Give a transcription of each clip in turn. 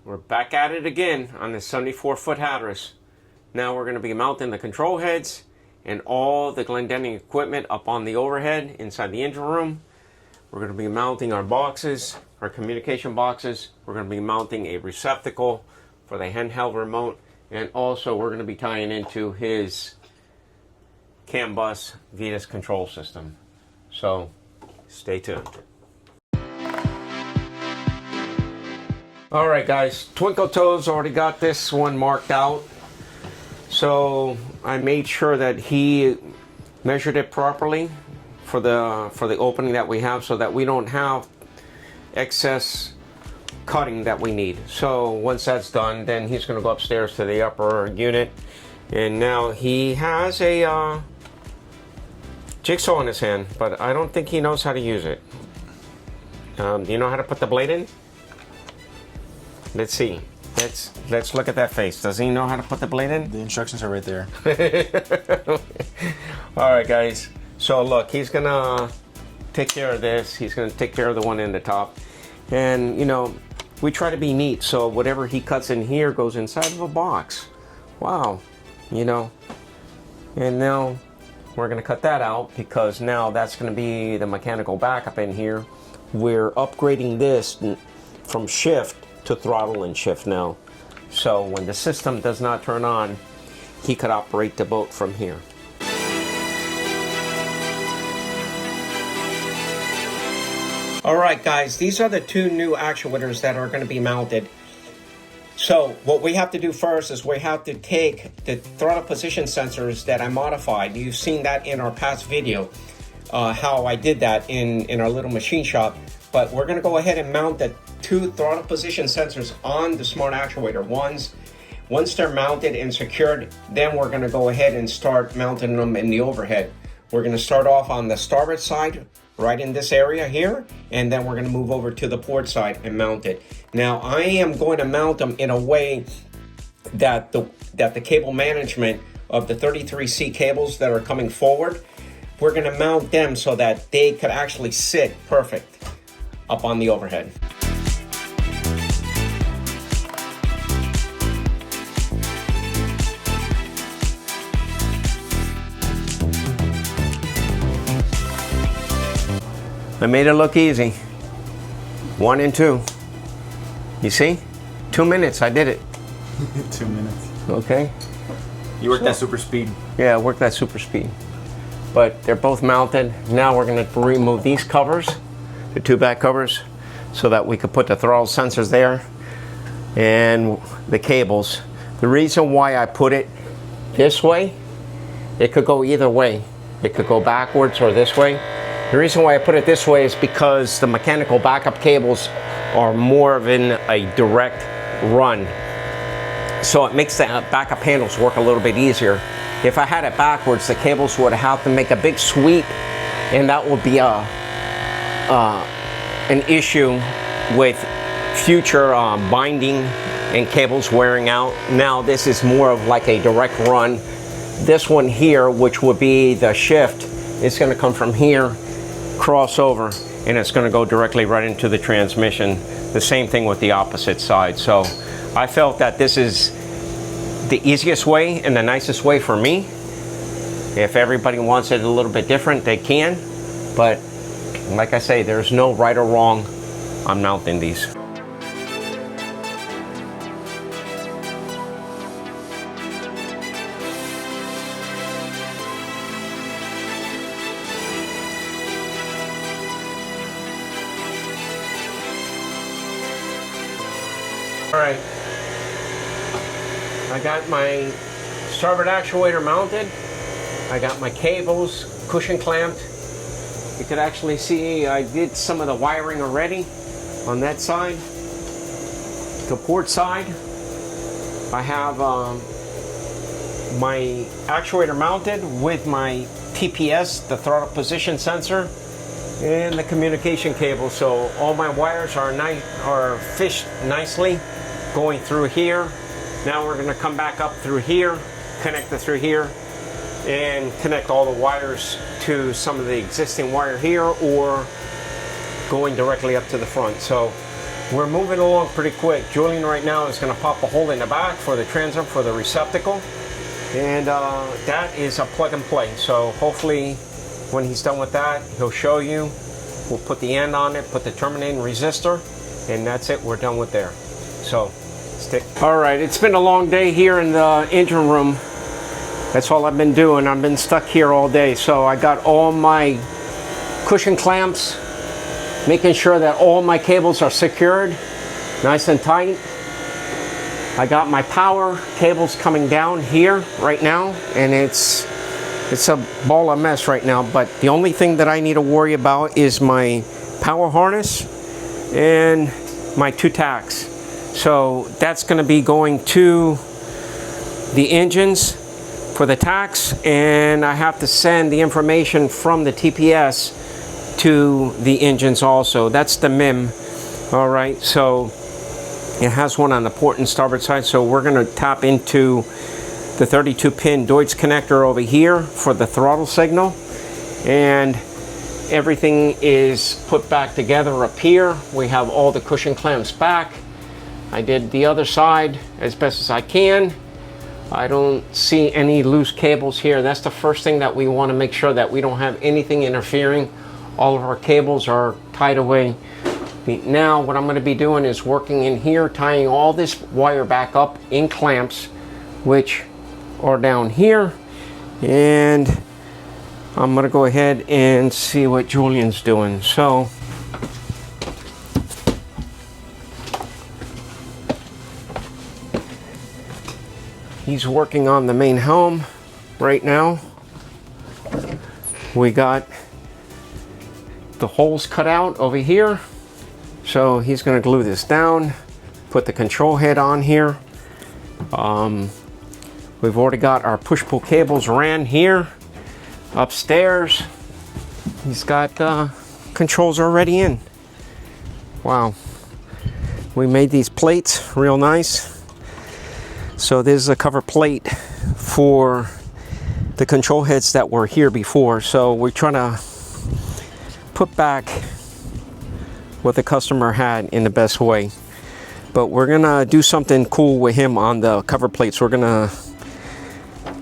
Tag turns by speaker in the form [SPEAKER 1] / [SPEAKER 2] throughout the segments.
[SPEAKER 1] We're back at it again on the 74-foot Hatteras. Now we're going to be mounting the control heads and all the Glendinning equipment up on the overhead inside the engine room. We're going to be mounting our boxes, our communication boxes. We're going to be mounting a receptacle for the handheld remote, and also we're going to be tying into his CAN bus Vetus control system. So stay tuned. Alright guys, Twinkle Toes already got this one marked out. So I made sure that he measured it properly for the opening that we have, so that we don't have excess cutting that we need. So once that's done, then he's going to go upstairs to the upper unit, and now he has a jigsaw in his hand, but I don't think he knows how to use it. Do you know how to put the blade in? Let's see. Let's look at that face. Does he know how to put the blade in?
[SPEAKER 2] The instructions are right there.
[SPEAKER 1] All right, guys. So look, he's gonna take care of this. He's gonna take care of the one in the top. And you know, we try to be neat. So whatever he cuts in here goes inside of a box. Wow. You know. And now we're gonna cut that out, because now that's gonna be the mechanical backup in here. We're upgrading this from shift to throttle and shift now. So when the system does not turn on, he could operate the boat from here. Alright guys, these are the two new actuators that are going to be mounted. So what we have to do first is we have to take the throttle position sensors that I modified. You've seen that in our past video, how I did that in our little machine shop. But we're going to go ahead and mount the two throttle position sensors on the smart actuator. Once they're mounted and secured, then we're going to go ahead and start mounting them in the overhead. We're going to start off on the starboard side, right in this area here, and then we're going to move over to the port side and mount it. Now I am going to mount them in a way that the cable management of the 33C cables that are coming forward, we're going to mount them so that they could actually sit perfect up on the overhead. I made it look easy. 1 and 2. You see? 2 minutes, I did it.
[SPEAKER 2] 2 minutes.
[SPEAKER 1] Okay.
[SPEAKER 2] You worked that super speed.
[SPEAKER 1] Yeah, I worked that super speed. But they're both mounted. Now we're going to remove these covers, the two back covers, so that we could put the throttle sensors there and the cables. The reason why I put it this way, it could go either way. It could go backwards or this way. The reason why I put it this way is because the mechanical backup cables are more of in a direct run. So it makes the backup handles work a little bit easier. If I had it backwards, the cables would have to make a big sweep, and that would be an issue with future binding and cables wearing out. Now this is more of like a direct run. This one here, which would be the shift, is going to come from here, cross over, and it's going to go directly right into the transmission. The same thing with the opposite side. So I felt that this is the easiest way and the nicest way for me. If everybody wants it a little bit different, they can, but like I say, there's no right or wrong on mounting these. Alright, I got my starboard actuator mounted. I got my cables cushion clamped. You could actually see I did some of the wiring already on that side. The port side, I have my actuator mounted with my TPS, the throttle position sensor, and the communication cable. So all my wires are fished nicely going through here. Now we're going to come back up through here, connect it through here, and connect all the wires to some of the existing wire here or going directly up to the front. So we're moving along pretty quick. Julian right now is going to pop a hole in the back for the transom for the receptacle, and that is a plug and play. So hopefully when he's done with that, he'll show you. We'll put the end on it, put the terminating resistor, and that's it. We're done with there. So stick. All right, it's been a long day here in the engine room. That's all I've been doing. I've been stuck here all day. So I got all my cushion clamps, making sure that all my cables are secured nice and tight. I got my power cables coming down here right now, and it's a ball of mess right now, but the only thing that I need to worry about is my power harness and my 2 tacks. So that's going to be going to the engines for the tacks, and I have to send the information from the TPS to the engines also. That's the MIM. All right, so it has one on the port and starboard side, so we're going to tap into the 32-pin Deutsch connector over here for the throttle signal, and everything is put back together up here. We have all the cushion clamps back. I did the other side as best as I can. I don't see any loose cables here. That's the first thing that we want to make sure that we don't have anything interfering. All of our cables are tied away. Now what I'm going to be doing is working in here, tying all this wire back up in clamps, which are down here, and I'm gonna go ahead and see what Julian's doing. So he's working on the main helm right now. We got the holes cut out over here, so he's gonna glue this down, put the control head on here. We've already got our push-pull cables ran here. Upstairs, he's got controls already in. Wow. We made these plates real nice. So this is a cover plate for the control heads that were here before. So we're trying to put back what the customer had in the best way. But we're gonna do something cool with him on the cover plates. We're gonna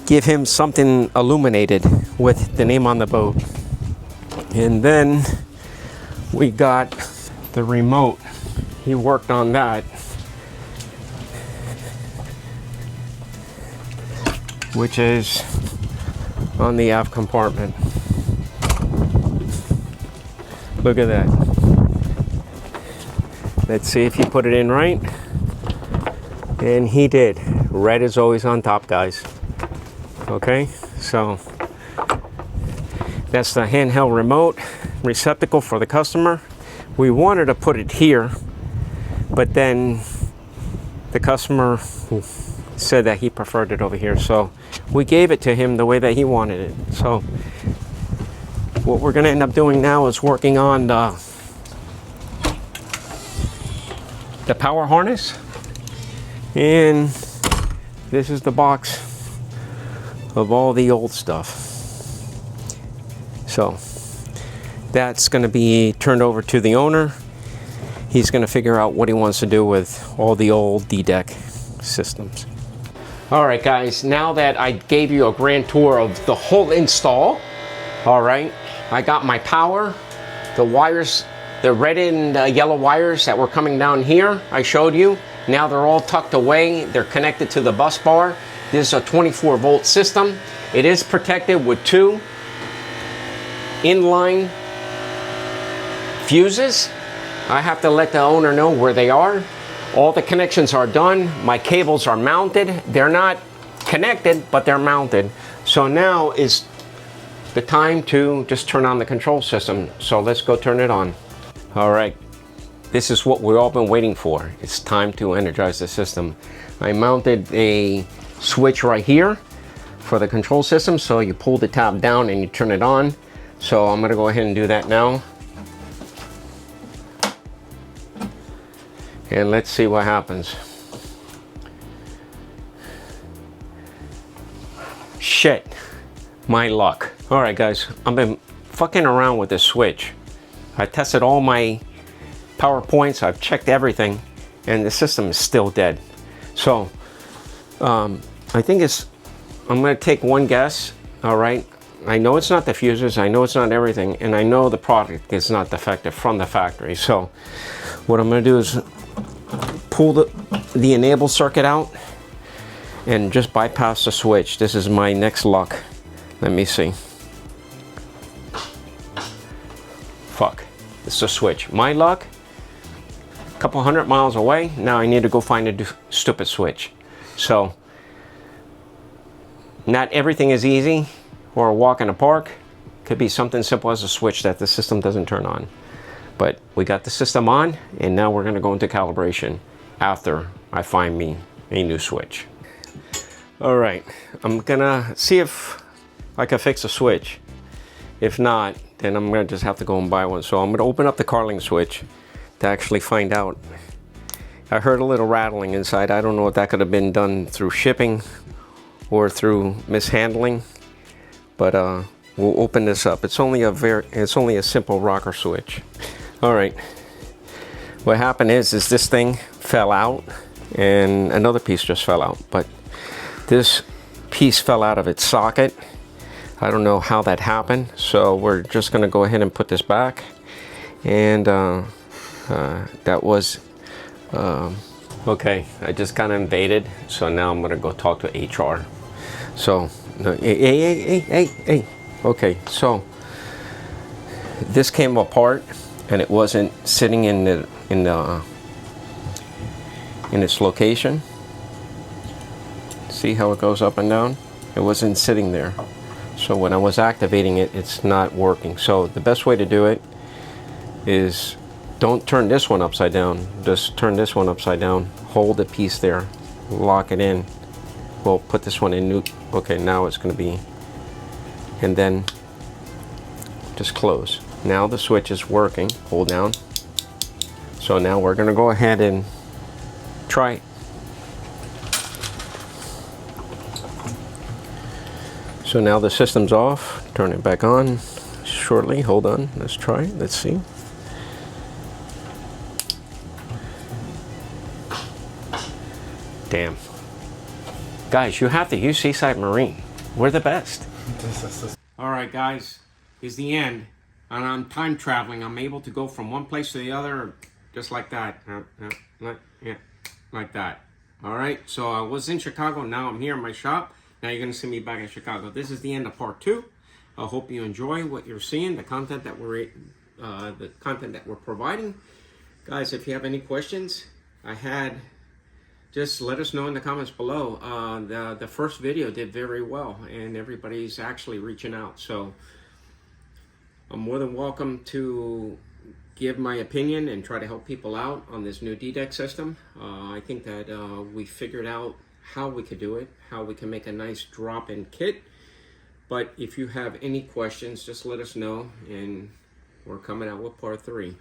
[SPEAKER 1] give him something illuminated with the name on the boat. And then we got the remote. He worked on that, which is on the aft compartment. Look at that. Let's see if he put it in right. And he did. Red is always on top, guys. Okay, so that's the handheld remote receptacle for the customer. We wanted to put it here, but then the customer said that he preferred it over here, so we gave it to him the way that he wanted it. So what we're going to end up doing now is working on the power harness, and this is the box of all the old stuff. So that's going to be turned over to the owner. He's going to figure out what he wants to do with all the old D-deck systems. All right, guys, now that I gave you a grand tour of the whole install, all right, I got my power, the wires, the red and yellow wires that were coming down here, I showed you. Now they're all tucked away. They're connected to the bus bar. This is a 24-volt system. It is protected with 2 inline fuses. I have to let the owner know where they are. All the connections are done. My cables are mounted. They're not connected, but they're mounted. So now is the time to just turn on the control system. So let's go turn it on. All right, this is what we've all been waiting for. It's time to energize the system. I mounted a switch right here for the control system. So you pull the tab down and you turn it on. So I'm gonna go ahead and do that now. And let's see what happens. Shit, my luck. All right, guys, I've been fucking around with this switch. I tested all my PowerPoints, I've checked everything, and the system is still dead. So I think I'm going to take one guess. All right, I know it's not the fuses, I know it's not everything, and I know the product is not defective from the factory. So what I'm going to do is pull the enable circuit out and just bypass the switch. This is my next luck. Let me see. Fuck, it's the switch. My luck, a couple 100 miles away. Now I need to go find a stupid switch. So not everything is easy or a walk in the park. Could be something simple as a switch that the system doesn't turn on. But we got the system on, and now we're going to go into calibration after I find me a new switch. All right, I'm gonna see if I can fix a switch. If not, then I'm gonna just have to go and buy one. So I'm gonna open up the Carling switch to actually find out. I heard a little rattling inside. I don't know if that could have been done through shipping or through mishandling, but we'll open this up. It's only a simple rocker switch. All right. What happened is this thing fell out, and another piece just fell out. But this piece fell out of its socket. I don't know how that happened, so we're just going to go ahead and put this back. And that was okay. I just kind of invaded, so now I'm going to go talk to HR. So, hey. Okay, so this came apart, and it wasn't sitting in its location. See how it goes up and down? It wasn't sitting there. So when I was activating it, it's not working. So the best way to do it is don't turn this one upside down. Just turn this one upside down. Hold the piece there. Lock it in. We'll put this one in new. Okay, now it's going to be. And then just close. Now the switch is working. Hold down. So now we're going to go ahead and try it. So now the system's off. Turn it back on shortly. Hold on. Let's try it. Let's see. Damn. Guys, you have to use Seaside Marine. We're the best. All right, guys. Here's the end. And I'm time traveling. I'm able to go from one place to the other just like that. Like that. All right. So I was in Chicago. Now I'm here in my shop. Now you're going to see me back in Chicago. This is the end of part 2. I hope you enjoy what you're seeing, the content that we're providing. Guys, if you have any questions, just let us know in the comments below. The first video did very well, and everybody's actually reaching out. So I'm more than welcome to give my opinion and try to help people out on this new D-Deck system. I think that we figured out how we could do it, how we can make a nice drop-in kit. But if you have any questions, just let us know, and we're coming out with part 3.